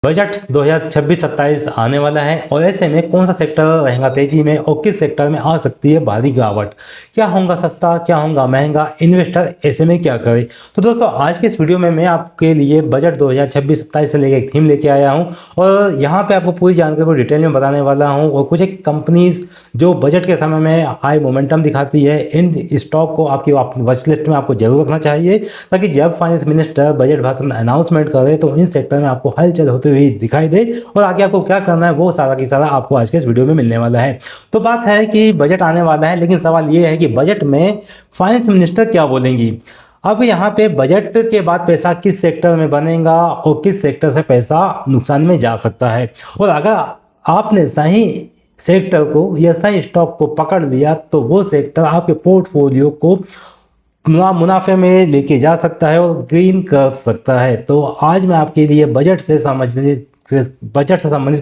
Budget 2026-27 आने वाला है और ऐसे में कौन सा सेक्टर रहेगा तेजी में और किस सेक्टर में आ सकती है भारी गिरावट। क्या होगा सस्ता, क्या होगा महंगा, इन्वेस्टर ऐसे में क्या करे। तो दोस्तों आज के इस वीडियो में मैं आपके लिए बजट 2026-27 से लेकर एक थीम लेके आया हूं और यहां पे आपको पूरी जानकारी को डिटेल में बताने वाला हूं और कुछ एक कंपनीज जो बजट के समय में हाई मोमेंटम दिखाती है, इन स्टॉक को आपकी वॉच लिस्ट में आपको जरूर रखना चाहिए ताकि जब फाइनेंस मिनिस्टर बजट भाषण अनाउंसमेंट करे तो इन सेक्टर में आपको हलचल होते हुए दिखाई दे और आगे आपको क्या करना है वो सारा की सारा आपको आज के इस वीडियो में मिलने वाला है। तो बात है कि बजट आने वाला है, लेकिन सवाल ये है कि बजट में फाइनेंस मिनिस्टर क्या बोलेंगी। अब यहाँ पे बजट के बाद पैसा किस सेक्टर में बनेगा और किस सेक्टर से पैसा नुकसान में जा सकता है, और अगर आपने सही सेक्टर को या सही स्टॉक को पकड़ लिया तो वो सेक्टर आपके पोर्टफोलियो को मुनाफे में लेके जा सकता है और ग्रीन कर सकता है। तो आज मैं आपके लिए बजट से संबंधित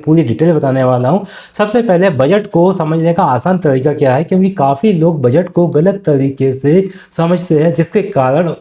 पूरी डिटेल बताने वाला हूं। सबसे पहले बजट को समझने का आसान तरीका क्या है, क्योंकि काफ़ी लोग बजट को गलत तरीके से समझते हैं, जिसके कारण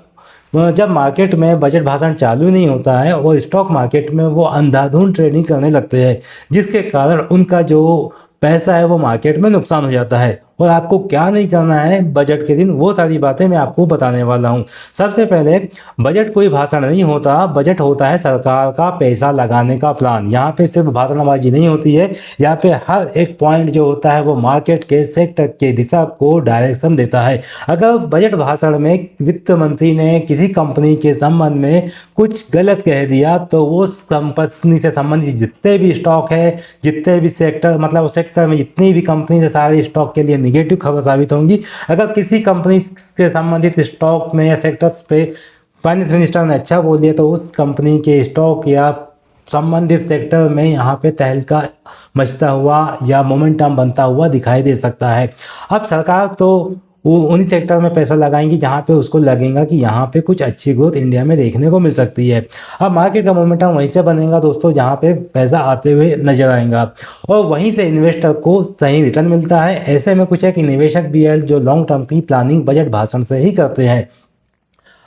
जब मार्केट में बजट भाषण चालू नहीं होता है और स्टॉक मार्केट में वो अंधाधुंध ट्रेडिंग करने लगते हैं, जिसके कारण उनका जो पैसा है वो मार्केट में नुकसान हो जाता है। और आपको क्या नहीं करना है बजट के दिन, वो सारी बातें मैं आपको बताने वाला हूं। सबसे पहले बजट कोई भाषण नहीं होता, बजट होता है सरकार का पैसा लगाने का प्लान। यहाँ पे सिर्फ भाषणबाजी नहीं होती है, यहाँ पे हर एक पॉइंट जो होता है वो मार्केट के सेक्टर के दिशा को डायरेक्शन देता है। अगर बजट भाषण में वित्त मंत्री ने किसी कंपनी के संबंध में कुछ गलत कह दिया तो वो कंपनी से संबंधित जितने भी स्टॉक है, जितने भी सेक्टर, मतलब उस सेक्टर में जितनी भी कंपनी है, सारे स्टॉक के लिए निगेटिव खबर साबित होंगी। अगर किसी कंपनी के संबंधित स्टॉक में या सेक्टर्स पे फाइनेंस मिनिस्टर ने अच्छा बोल दिया तो उस कंपनी के स्टॉक या संबंधित सेक्टर में यहाँ पे तहलका मचता हुआ या मोमेंटम बनता हुआ दिखाई दे सकता है। अब सरकार तो वो उन्हीं सेक्टर में पैसा लगाएंगी जहाँ पे उसको लगेगा कि यहाँ पे कुछ अच्छी ग्रोथ इंडिया में देखने को मिल सकती है। अब मार्केट का मोमेंटम वहीं से बनेगा दोस्तों जहाँ पे पैसा आते हुए नजर आएगा और वहीं से इन्वेस्टर को सही रिटर्न मिलता है। ऐसे में कुछ एक निवेशक भी है जो लॉन्ग टर्म की प्लानिंग बजट भाषण से ही करते हैं।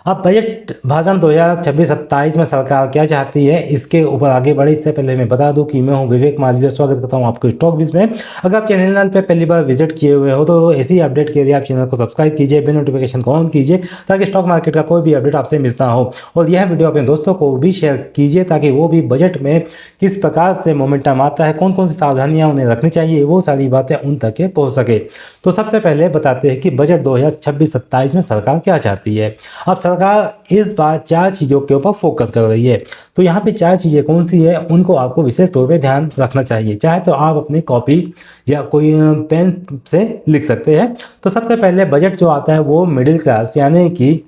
अब बजट भाषण 2026-27 में सरकार क्या चाहती है, इसके ऊपर आगे बढ़े इससे पहले मैं बता दूं कि मैं हूं विवेक मालवीय, स्वागत करता हूं आपको स्टॉक बिज में। अगर आप चैनल पे पहली बार विजिट किए हुए हो तो ऐसी अपडेट के लिए आप चैनल को सब्सक्राइब कीजिए, बेल नोटिफिकेशन को ऑन कीजिए ताकि स्टॉक मार्केट का कोई भी अपडेट आपसे मिस ना हो। और यह वीडियो अपने दोस्तों को भी शेयर कीजिए ताकि वो भी बजट में किस प्रकार से मोमेंटम आता है, कौन कौन सी सावधानियाँ उन्हें रखनी चाहिए, वो सारी बातें उन तक पहुँच सके। तो सबसे पहले बताते हैं कि बजट 2026-27 में सरकार क्या चाहती है। अब सरकार इस बार 4 चीज़ों के ऊपर फोकस कर रही है। तो यहाँ पे 4 चीज़ें कौन सी है उनको आपको विशेष तौर पे ध्यान रखना चाहिए, चाहे तो आप अपनी कॉपी या कोई पेन से लिख सकते हैं। तो सबसे पहले बजट जो आता है वो मिडिल क्लास यानी कि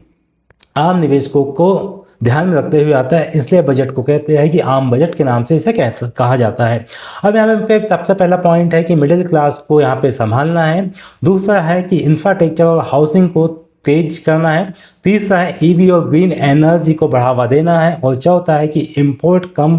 आम निवेशकों को ध्यान में रखते हुए आता है, इसलिए बजट को कहते हैं कि आम बजट के नाम से इसे कहा जाता है। अब यहाँ पे सबसे पहला पॉइंट है कि मिडिल क्लास को यहाँ पे संभालना है। दूसरा है कि इंफ्रास्ट्रक्चर और हाउसिंग को तेज करना है। तीसरा है ईवी और ग्रीन एनर्जी को बढ़ावा देना है। और चौथा है कि इंपोर्ट कम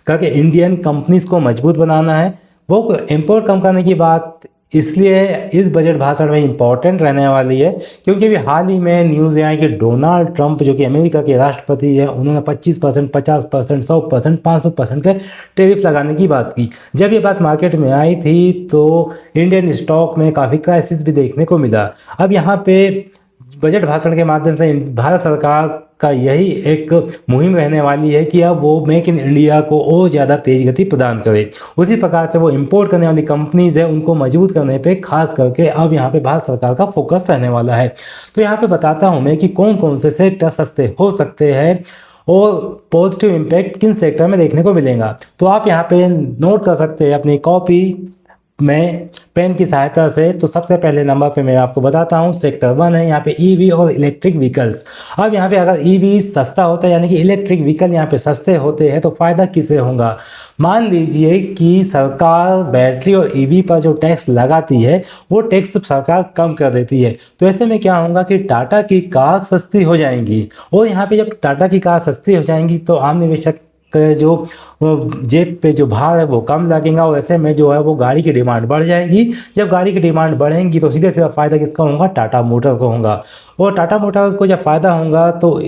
करके इंडियन कंपनीज को मजबूत बनाना है। वो इंपोर्ट कम करने की बात इसलिए इस बजट भाषण में इंपॉर्टेंट रहने वाली है क्योंकि अभी हाल ही में न्यूज़ आई कि डोनाल्ड ट्रंप जो कि अमेरिका के राष्ट्रपति है, उन्होंने 25%, 50%, 100%, 500% के टैरिफ लगाने की बात की। जब ये बात मार्केट में आई थी तो इंडियन स्टॉक में काफ़ी क्राइसिस भी देखने को मिला। अब यहाँ पे बजट भाषण के माध्यम से भारत सरकार का यही एक मुहिम रहने वाली है कि अब वो मेक इन इंडिया को और ज़्यादा तेज गति प्रदान करे। उसी प्रकार से वो इंपोर्ट करने वाली कंपनीज है उनको मजबूत करने पे खास करके अब यहाँ पे भारत सरकार का फोकस रहने वाला है। तो यहाँ पे बताता हूँ मैं कि कौन कौन से सेक्टर सस्ते हो सकते हैं और पॉजिटिव इम्पैक्ट किन सेक्टर में देखने को मिलेगा। तो आप यहाँ पे नोट कर सकते हैं अपनी कॉपी में पेन की सहायता से। तो सबसे पहले नंबर पे मैं आपको बताता हूँ सेक्टर 1 है यहाँ पे ईवी और इलेक्ट्रिक व्हीकल्स। अब यहाँ पे अगर ईवी सस्ता होता है यानी कि इलेक्ट्रिक व्हीकल यहाँ पे सस्ते होते हैं तो फ़ायदा किसे होगा। मान लीजिए कि सरकार बैटरी और ईवी पर जो टैक्स लगाती है वो टैक्स सरकार कम कर देती है। तो ऐसे में क्या होगा कि टाटा की कार सस्ती हो जाएंगी और यहाँ पे जब टाटा की कार सस्ती हो जाएंगी तो आम निवेशक जो जेब पे जो भार है वो कम लगेगा और ऐसे में जो है वो गाड़ी की डिमांड बढ़ जाएगी। जब गाड़ी की डिमांड बढ़ेगी तो सीधे सीधा फ़ायदा किसका होगा, टाटा मोटर को होगा। और टाटा मोटर्स को जब फ़ायदा होगा तो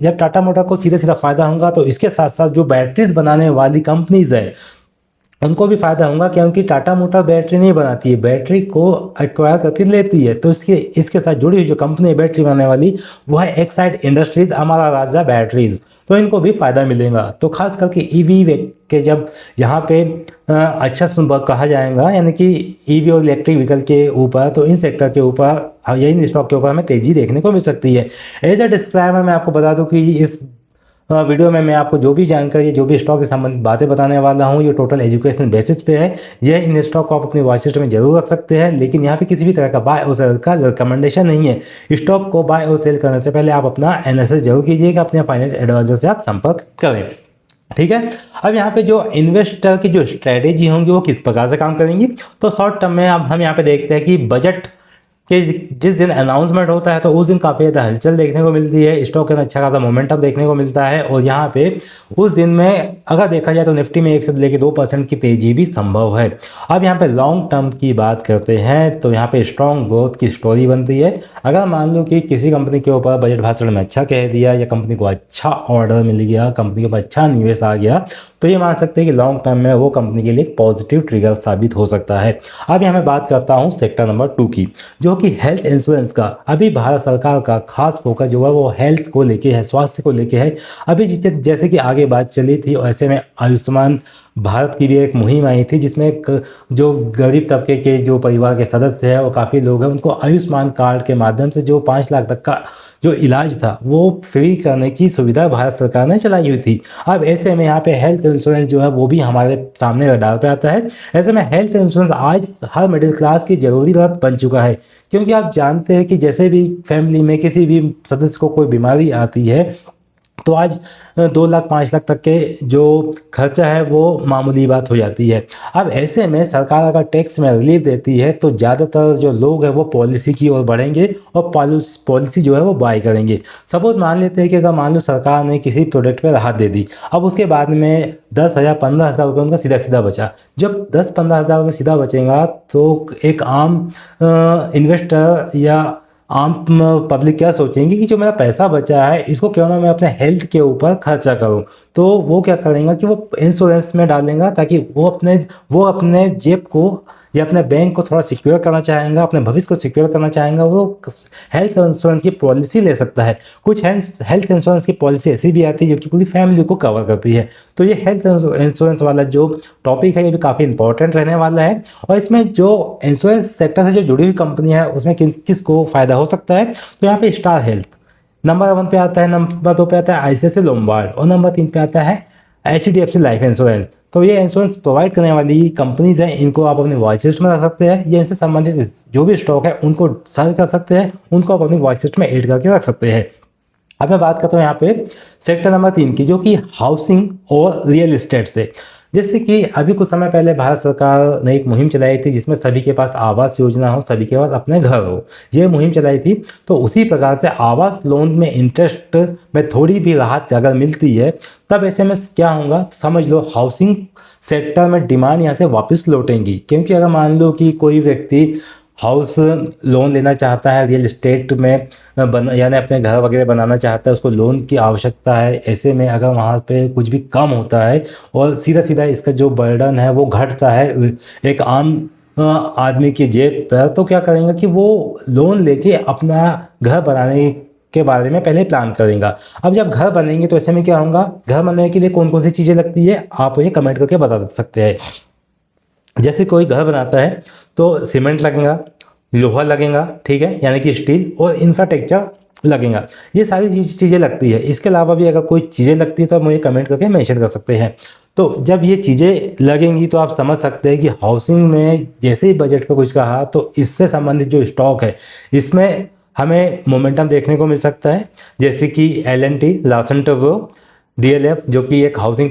जब टाटा मोटर को सीधा सीधा फायदा होगा तो इसके साथ साथ जो बैटरीज बनाने वाली कंपनीज है उनको भी फायदा होगा, क्योंकि टाटा मोटर बैटरी नहीं बनाती है, बैटरी को एक्वायर करके लेती है। तो इसके साथ जुड़ी हुई जो कंपनी है बैटरी बनाने वाली वो है एक्साइड इंडस्ट्रीज, अमरा राजा बैटरीज, तो इनको भी फायदा मिलेगा। तो खास करके ईवी के जब यहाँ पे अच्छा कहा जाएगा, यानी कि ईवी और इलेक्ट्रिक व्हीकल के ऊपर, तो इन सेक्टर के ऊपर, यही स्टॉक के ऊपर हमें तेजी देखने को मिल सकती है। एज अ डिस्क्लेमर मैं आपको बता दूं कि इस वीडियो में मैं आपको जो भी जानकारी, जो भी स्टॉक से संबंधित बातें बताने वाला हूं, ये टोटल एजुकेशनल बेसिस पे है। यह इन स्टॉक को आप अपनी वॉच लिस्ट में जरूर रख सकते हैं, लेकिन यहाँ पे किसी भी तरह का बाय और सेल का रिकमेंडेशन नहीं है। स्टॉक को बाय और सेल करने से पहले आप अपना एनालिसिस जरूर कीजिएगा, अपने फाइनेंस एडवाइजर से आप संपर्क करें, ठीक है। अब यहाँ पे जो इन्वेस्टर की जो स्ट्रेटेजी होंगी वो किस प्रकार से काम करेंगी, तो शॉर्ट टर्म में अब हम यहाँ पे देखते हैं कि बजट कि जिस दिन अनाउंसमेंट होता है तो उस दिन काफ़ी ज़्यादा हलचल देखने को मिलती है, स्टॉक का अच्छा खासा मोमेंटम देखने को मिलता है। और यहाँ पे उस दिन में अगर देखा जाए तो निफ्टी में 1 से लेकर 2% की तेजी भी संभव है। अब यहाँ पे लॉन्ग टर्म की बात करते हैं तो यहाँ पे स्ट्रॉन्ग ग्रोथ की स्टोरी बनती है। अगर मान लो कि किसी कंपनी के ऊपर बजट भाषण में अच्छा कह दिया या कंपनी को अच्छा ऑर्डर मिल गया, कंपनी के ऊपर अच्छा निवेश आ गया, तो ये मान सकते हैं कि लॉन्ग टर्म में वो कंपनी के लिए एक पॉजिटिव ट्रिगर साबित हो सकता है। अब यहाँ मैं बात करता हूँ सेक्टर नंबर 2 की, जो कि हेल्थ इंश्योरेंस का। अभी भारत सरकार का खास फोकस जो है वो हेल्थ को लेके है, स्वास्थ्य को लेके है। अभी जैसे कि आगे बात चली थी, ऐसे में आयुष्मान भारत की भी एक मुहिम आई थी, जिसमें जो गरीब तबके के जो परिवार के सदस्य हैं, वो काफ़ी लोग हैं, उनको आयुष्मान कार्ड के माध्यम से जो 5 लाख तक का जो इलाज था वो फ्री करने की सुविधा भारत सरकार ने चलाई हुई थी। अब ऐसे में यहाँ पे हेल्थ इंश्योरेंस जो है वो भी हमारे सामने रडार पे आता है। ऐसे में हेल्थ इंश्योरेंस आज हर मिडिल क्लास की जरूरत बन चुका है, क्योंकि आप जानते हैं कि जैसे भी फैमिली में किसी भी सदस्य को कोई बीमारी आती है तो आज 2 लाख 5 लाख तक के जो खर्चा है वो मामूली बात हो जाती है। अब ऐसे में सरकार अगर टैक्स में रिलीफ देती है तो ज़्यादातर जो लोग हैं वो पॉलिसी की ओर बढ़ेंगे और पॉलिसी जो है वो बाय करेंगे। सपोज मान लेते हैं कि अगर मान लो सरकार ने किसी प्रोडक्ट पर राहत दे दी, अब उसके बाद में 10,000 15,000 रुपये उनका सीधा सीधा बचा। जब 10-15,000 रुपये सीधा बचेगा तो एक आम इन्वेस्टर या आम पब्लिक क्या सोचेंगे कि जो मेरा पैसा बचा है इसको क्यों ना मैं अपने हेल्थ के ऊपर खर्चा करूं। तो वो क्या करेंगे कि वो इंश्योरेंस में डालेंगे, ताकि वो अपने जेब को या अपने बैंक को थोड़ा सिक्योर करना चाहेंगे, अपने भविष्य को सिक्योर करना चाहेंगे। वो हेल्थ इंश्योरेंस की पॉलिसी ले सकता है। कुछ हेल्थ इंश्योरेंस की पॉलिसी ऐसी भी आती है जो कि पूरी फैमिली को कवर करती है। तो ये हेल्थ इंश्योरेंस वाला जो टॉपिक है ये भी काफ़ी इंपॉर्टेंट रहने वाला है। और इसमें जो इंश्योरेंस सेक्टर से जो जुड़ी हुई कंपनी है उसमें किसको फायदा हो सकता है, तो यहाँ पे स्टार हेल्थ नंबर 1 पे आता है, नंबर 2 पे आता है आईसीआईसीआई लोम्बार्ड और नंबर 3 पे आता है एचडीएफसी लाइफ इंश्योरेंस। तो ये इंश्योरेंस प्रोवाइड करने वाली कंपनीज हैं, इनको आप अपनी वॉच लिस्ट में रख सकते हैं या इनसे संबंधित जो भी स्टॉक है उनको सर्च कर सकते हैं, उनको आप अपनी वॉच लिस्ट में ऐड करके रख सकते हैं। अब मैं बात करता हूँ यहाँ पे सेक्टर नंबर 3 की, जो कि हाउसिंग और रियल एस्टेट से। जैसे कि अभी कुछ समय पहले भारत सरकार ने एक मुहिम चलाई थी जिसमें सभी के पास आवास योजना हो, सभी के पास अपने घर हो, ये मुहिम चलाई थी। तो उसी प्रकार से आवास लोन में इंटरेस्ट में थोड़ी भी राहत अगर मिलती है तब ऐसे में क्या होगा, तो समझ लो हाउसिंग सेक्टर में डिमांड यहाँ से वापस लौटेंगी। क्योंकि अगर मान लो कि कोई व्यक्ति हाउस लोन लेना चाहता है, रियल एस्टेट में यानी अपने घर वगैरह बनाना चाहता है, उसको लोन की आवश्यकता है। ऐसे में अगर वहाँ पे कुछ भी कम होता है और सीधा सीधा इसका जो बर्डन है वो घटता है एक आम आदमी की जेब पर, तो क्या करेंगे कि वो लोन लेके अपना घर बनाने के बारे में पहले प्लान करेंगे। अब जब घर बनेंगे तो ऐसे में क्या होगा, घर बनने के लिए कौन कौन सी चीज़ें लगती है आप ये कमेंट करके बता सकते हैं। जैसे कोई घर बनाता है तो सीमेंट लगेगा, लोहा लगेगा, ठीक है, यानी कि स्टील, और इंफ्रास्ट्रक्चर लगेगा। ये सारी चीज़ें लगती है। इसके अलावा भी अगर कोई चीज़ें लगती है तो आप मुझे कमेंट करके मेंशन कर सकते हैं। तो जब ये चीज़ें लगेंगी तो आप समझ सकते हैं कि हाउसिंग में जैसे ही बजट पर कुछ कहा तो इससे संबंधित जो स्टॉक है इसमें हमें मोमेंटम देखने को मिल सकता है। जैसे कि L&T, लार्सन टोब्रो, DLF जो कि एक हाउसिंग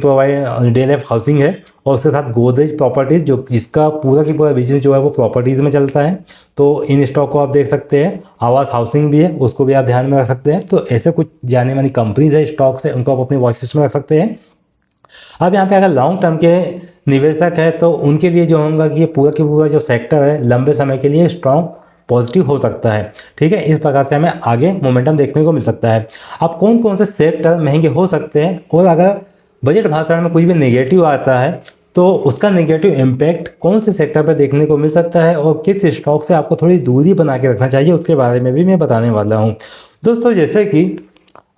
DLF हाउसिंग है, और उसके साथ गोदरेज प्रॉपर्टीज़ जो जिसका पूरा की पूरा बिजनेस जो है वो प्रॉपर्टीज़ में चलता है। तो इन स्टॉक को आप देख सकते हैं। आवास हाउसिंग भी है, उसको भी आप ध्यान में रख सकते हैं। तो ऐसे कुछ जाने मानी कंपनीज है, स्टॉक्स है, उनको आप अपनी वॉच लिस्ट में रख सकते हैं। अब यहाँ पे अगर लॉन्ग टर्म के निवेशक है तो उनके लिए जो होगा कि ये पूरा की पूरा जो सेक्टर है लंबे समय के लिए स्ट्रॉन्ग पॉजिटिव हो सकता है। ठीक है, इस प्रकार से हमें आगे मोमेंटम देखने को मिल सकता है। अब कौन कौन से सेक्टर महंगे हो सकते हैं, और अगर बजट भाषण में कुछ भी नेगेटिव आता है तो उसका नेगेटिव इम्पैक्ट कौन से सेक्टर पर देखने को मिल सकता है, और किस स्टॉक से आपको थोड़ी दूरी बना के रखना चाहिए, उसके बारे में भी मैं बताने वाला हूँ। दोस्तों, जैसे कि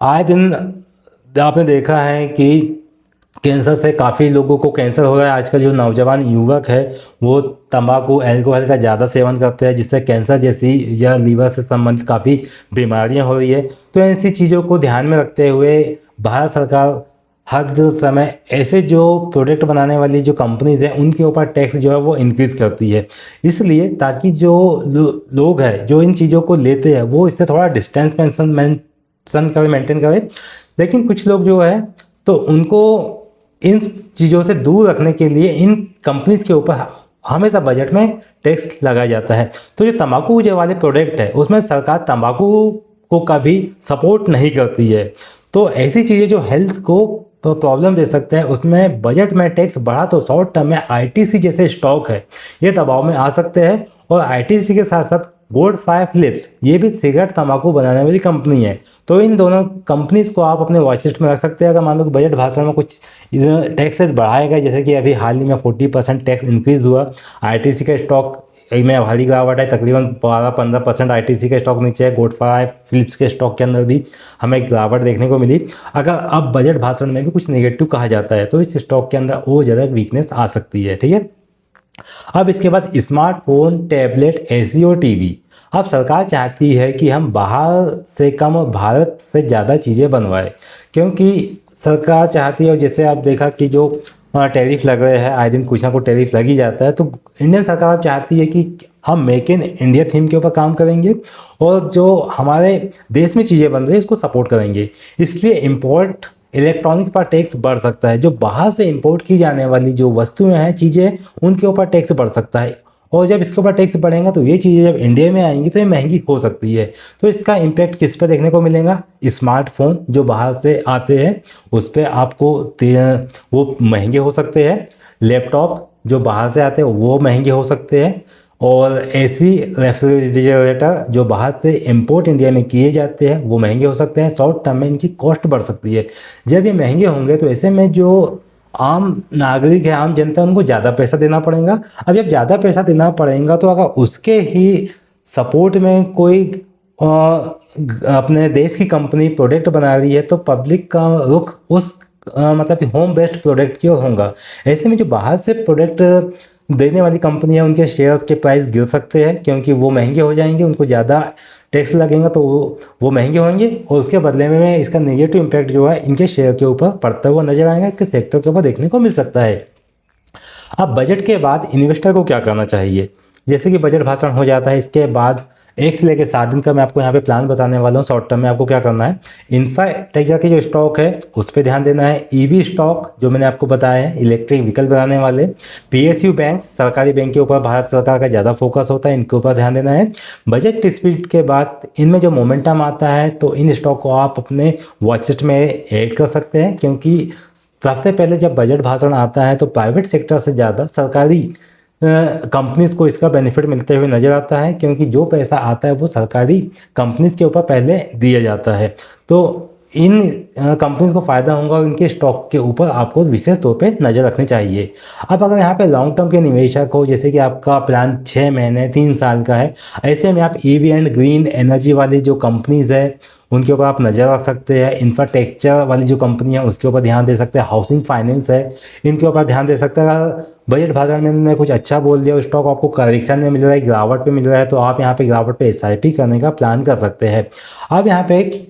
आए दिन आपने देखा है कि कैंसर से काफ़ी लोगों को कैंसर हो रहा है। आजकल जो नौजवान युवक है वो तंबाकू, अल्कोहल का ज़्यादा सेवन करते हैं, जिससे कैंसर जैसी या लीवर से संबंधित काफ़ी बीमारियां हो रही है। तो ऐसी चीज़ों को ध्यान में रखते हुए भारत सरकार हर समय ऐसे जो प्रोडक्ट बनाने वाली जो कंपनीज़ हैं उनके ऊपर टैक्स जो है वो इंक्रीज़ करती है, इसलिए ताकि जो लोग हैं जो इन चीज़ों को लेते हैं वो इससे थोड़ा डिस्टेंस मेंटेन करें। लेकिन कुछ लोग जो है तो उनको इन चीज़ों से दूर रखने के लिए इन कंपनीज के ऊपर हमेशा बजट में टैक्स लगाया जाता है। तो जो तंबाकू जो वाले प्रोडक्ट है उसमें सरकार तंबाकू को कभी सपोर्ट नहीं करती है। तो ऐसी चीज़ें जो हेल्थ को प्रॉब्लम दे सकते हैं उसमें बजट में टैक्स बढ़ा तो शॉर्ट टर्म में आईटीसी जैसे स्टॉक है ये दबाव में आ सकते हैं। और आईटीसी के साथ साथ गोल्ड फायर फिलिप्स ये भी सिगरेट तंबाकू बनाने वाली कंपनी है। तो इन दोनों कंपनीज को आप अपने वॉच लिस्ट में रख सकते हैं। अगर मान लो कि बजट भाषण में कुछ टैक्सेस बढ़ाए गए, जैसे कि अभी हाल ही में 40% टैक्स इंक्रीज हुआ, आईटीसी का स्टॉक में भारी गिरावट है, तकरीबन 12-15% आईटीसी का स्टॉक नीचे है। गोल्ड फायर फिलिप्स के स्टॉक के अंदर भी हमें गिरावट देखने को मिली। अगर अब बजट भाषण में भी कुछ नेगेटिव कहा जाता है तो इस स्टॉक के अंदर और ज़्यादा वीकनेस आ सकती है। ठीक है, अब इसके बाद स्मार्टफोन, टैबलेट, एसी और टीवी। अब सरकार चाहती है कि हम बाहर से कम और भारत से ज़्यादा चीज़ें बनवाएं, क्योंकि सरकार चाहती है, और जैसे आप देखा कि जो टैरिफ लग रहे हैं, आए दिन कुछ ना कुछ टैरिफ लग ही जाता है, तो इंडियन सरकार चाहती है कि हम मेक इन इंडिया थीम के ऊपर काम करेंगे और जो हमारे देश में चीज़ें बन रही है इसको सपोर्ट करेंगे। इसलिए इम्पोर्ट इलेक्ट्रॉनिक्स पर टैक्स बढ़ सकता है। जो बाहर से इंपोर्ट की जाने वाली जो वस्तुएं हैं, चीज़ें, उनके ऊपर टैक्स बढ़ सकता है। और जब इसके ऊपर टैक्स बढ़ेगा तो ये चीज़ें जब इंडिया में आएंगी तो ये महंगी हो सकती है। तो इसका इम्पैक्ट किस पे देखने को मिलेगा? स्मार्टफोन जो बाहर से आते हैं उस पर आपको वो महंगे हो सकते हैं। लैपटॉप जो बाहर से आते हैं वो महंगे हो सकते हैं। और एसी, रेफ्रिजरेटर जो बाहर से इंपोर्ट इंडिया में किए जाते हैं वो महंगे हो सकते हैं। शॉर्ट टर्म में इनकी कॉस्ट बढ़ सकती है। जब ये महंगे होंगे तो ऐसे में जो आम नागरिक है, आम जनता, उनको ज़्यादा पैसा देना पड़ेगा। अब जब ज़्यादा पैसा देना पड़ेगा तो अगर उसके ही सपोर्ट में कोई अपने देश की कंपनी प्रोडक्ट बना रही है तो पब्लिक का रुख उस मतलब कि होम बेस्ड प्रोडक्ट की ओर होगा। ऐसे में जो बाहर से प्रोडक्ट देने वाली कंपनी है उनके शेयर के प्राइस गिर सकते हैं, क्योंकि वो महंगे हो जाएंगे, उनको ज़्यादा टैक्स लगेगा तो वो महंगे होंगे और उसके बदले में इसका नेगेटिव इम्पैक्ट जो है इनके शेयर के ऊपर पड़ता हुआ नजर आएगा, इसके सेक्टर के ऊपर देखने को मिल सकता है। अब बजट के बाद इन्वेस्टर को क्या करना चाहिए? जैसे कि बजट भाषण हो जाता है, इसके बाद 1 से लेकर 7 दिन का मैं आपको यहाँ पे प्लान बताने वाला हूँ। शॉर्ट टर्म में आपको क्या करना है, इंफ्रास्ट्रक्चर के जो स्टॉक है उस पर ध्यान देना है। ईवी स्टॉक जो मैंने आपको बताया है, इलेक्ट्रिक व्हीकल बनाने वाले। पीएसयू बैंक, सरकारी बैंक के ऊपर भारत सरकार का ज़्यादा फोकस होता है, इनके ऊपर ध्यान देना है। बजट स्पीड के बाद इनमें जो मोमेंटम आता है तो इन स्टॉक को आप अपने वॉच लिस्ट में ऐड कर सकते हैं, क्योंकि सबसे पहले जब बजट भाषण आता है तो प्राइवेट सेक्टर से ज़्यादा सरकारी कंपनीज को इसका बेनिफिट मिलते हुए नजर आता है, क्योंकि जो पैसा आता है वो सरकारी कंपनीज के ऊपर पहले दिया जाता है। तो इन कंपनीज को फ़ायदा होगा और इनके स्टॉक के ऊपर आपको विशेष तौर पे नज़र रखनी चाहिए। अब अगर यहाँ पे लॉन्ग टर्म के निवेशक हो, जैसे कि आपका प्लान 6 महीने 3 साल का है, ऐसे में आप ईवी एंड ग्रीन एनर्जी वाली जो कंपनीज है उनके ऊपर आप नज़र रख सकते हैं। इंफ्रास्ट्रक्चर वाली जो कंपनी है उसके ऊपर ध्यान दे सकते हैं। हाउसिंग फाइनेंस है, इनके ऊपर ध्यान दे सकते हैं। बजट भाषण में मैं कुछ अच्छा बोल दिया, स्टॉक आपको करेक्शन में मिल रहा है, गिरावट पे मिल रहा है, तो आप यहाँ पे गिरावट पे एसआईपी करने का प्लान कर सकते हैं। अब यहाँ पे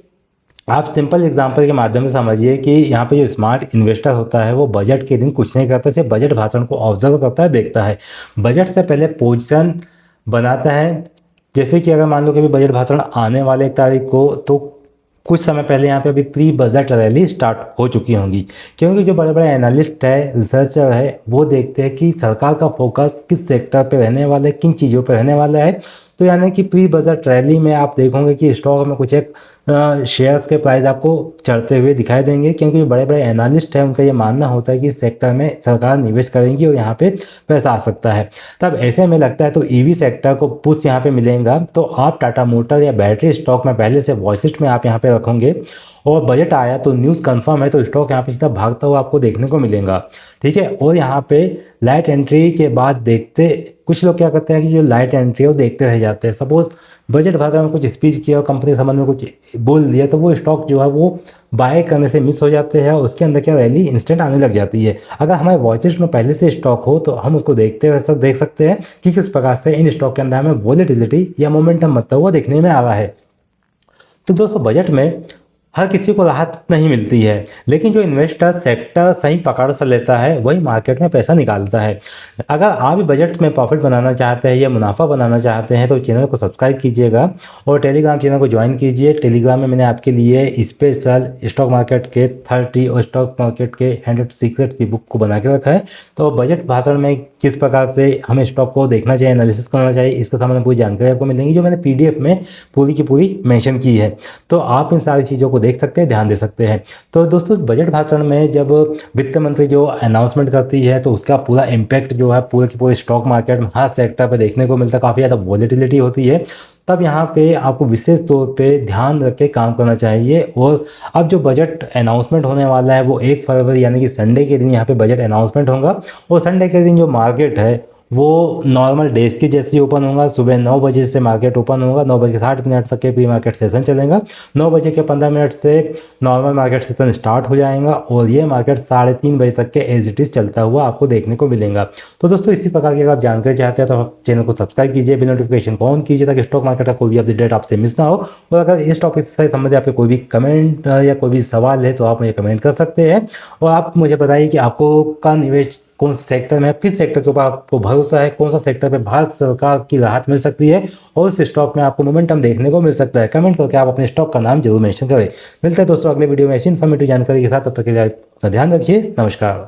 आप सिंपल एग्जांपल के माध्यम से समझिए कि यहाँ पे जो स्मार्ट इन्वेस्टर होता है वो बजट के दिन कुछ नहीं करता, सिर्फ बजट भाषण को ऑब्जर्व करता है, देखता है। बजट से पहले पोजीशन बनाता है। जैसे कि अगर मान लो कि अभी बजट भाषण आने वाले 1 तारीख को, तो कुछ समय पहले यहाँ पे अभी प्री बजट रैली स्टार्ट हो चुकी होंगी, क्योंकि जो बड़े बड़े एनालिस्ट है, रिसर्चर है, वो देखते हैं कि सरकार का फोकस किस सेक्टर पे रहने वाला है, किन चीज़ों पे रहने वाला है। तो यानी कि प्री बजट रैली में आप देखोगे कि स्टॉक में कुछ एक शेयर्स के प्राइस आपको चढ़ते हुए दिखाई देंगे, क्योंकि जो बड़े बड़े एनालिस्ट हैं उनका ये मानना होता है कि इस सेक्टर में सरकार निवेश करेगी और यहाँ पे पैसा आ सकता है। तब ऐसे में लगता है तो ईवी सेक्टर को पुश यहाँ पे मिलेगा। तो आप टाटा मोटर या बैटरी स्टॉक में पहले से वॉच लिस्ट में आप यहाँ पे रखोगे और बजट आया तो न्यूज़ कंफर्म है तो स्टॉक यहाँ पे सीधा भागता हुआ आपको देखने को मिलेगा। ठीक है, और यहाँ पे लाइट एंट्री के बाद देखते कुछ लोग क्या करते हैं कि जो लाइट एंट्री है वो देखते रह जाते हैं। सपोज बजट भाषा में कुछ स्पीच किया और कंपनी समझ में कुछ बोल दिया तो वो स्टॉक जो है वो बाय करने से मिस हो जाते हैं और उसके अंदर क्या रैली इंस्टेंट आने लग जाती है। अगर हमारे वॉच लिस्ट में पहले से स्टॉक हो तो हम उसको देख सकते हैं कि किस प्रकार से इन स्टॉक के अंदर हमें वॉलेटिलिटी या मोमेंटम बनता हुआ देखने में आ रहा है। तो दोस्तों बजट में हर किसी को राहत नहीं मिलती है, लेकिन जो इन्वेस्टर सेक्टर सही पकड़ से लेता है वही मार्केट में पैसा निकालता है। अगर आप भी बजट में प्रॉफिट बनाना चाहते हैं या मुनाफा बनाना चाहते हैं तो चैनल को सब्सक्राइब कीजिएगा और टेलीग्राम चैनल को ज्वाइन कीजिए। टेलीग्राम में मैंने आपके लिए स्पेशल स्टॉक मार्केट के 30 और स्टॉक मार्केट के 100 सीक्रेट की बुक को बना के रखा है। तो बजट भाषण में किस प्रकार से हमें स्टॉक को देखना चाहिए, एनालिसिस करना चाहिए, इसके संबंध में पूरी जानकारी आपको मिलेंगी जो मैंने PDF में पूरी की पूरी मेंशन की है। तो आप इन सारी चीज़ों को देख सकते हैं, ध्यान दे सकते हैं। तो दोस्तों बजट भाषण में जब वित्त मंत्री जो अनाउंसमेंट करती है तो उसका पूरा इम्पैक्ट जो है पूरे के पूरे स्टॉक मार्केट में हर सेक्टर पे देखने को मिलता है, काफ़ी ज़्यादा वॉलेटिलिटी होती है। तब यहाँ पे आपको विशेष तौर पे ध्यान रख के काम करना चाहिए। और अब जो बजट अनाउंसमेंट होने वाला है वो 1 फरवरी यानी कि संडे के दिन यहाँ पे बजट अनाउंसमेंट होगा और संडे के दिन जो मार्केट है वो नॉर्मल डेज की जैसी ओपन होगा। सुबह 9 बजे से मार्केट ओपन होगा, 9 बज के 60 मिनट तक के प्री मार्केट सेशन चलेगा। 9 बजे के 15 मिनट से नॉर्मल मार्केट सेशन स्टार्ट हो जाएगा और ये मार्केट 3:30 बजे तक के एज इट इज़ चलता हुआ आपको देखने को मिलेगा। तो दोस्तों इसी प्रकार की अगर आप जानकारी चाहते हैं तो आप चैनल को सब्सक्राइब कीजिए, बिल नोटिफिकेशन को ऑन कीजिए ताकि स्टॉक मार्केट का कोई भी अपडेट आपसे मिस ना हो। और अगर इस टॉपिक से संबंधित आपके कोई भी कमेंट या कोई भी सवाल है तो आप मुझे कमेंट कर सकते हैं और आप मुझे बताइए कि आपको का निवेश कौन से सेक्टर में, किस सेक्टर के ऊपर आपको भरोसा है, कौन सा सेक्टर पे भारत सरकार की राहत मिल सकती है और उस स्टॉक में आपको मोमेंटम देखने को मिल सकता है। कमेंट करके आप अपने स्टॉक का नाम जरूर मेंशन करें। मिलते हैं दोस्तों अगले वीडियो में ऐसी इन्फॉर्मेटिव जानकारी के साथ, तब तक के लिए अपना ध्यान रखिए। नमस्कार।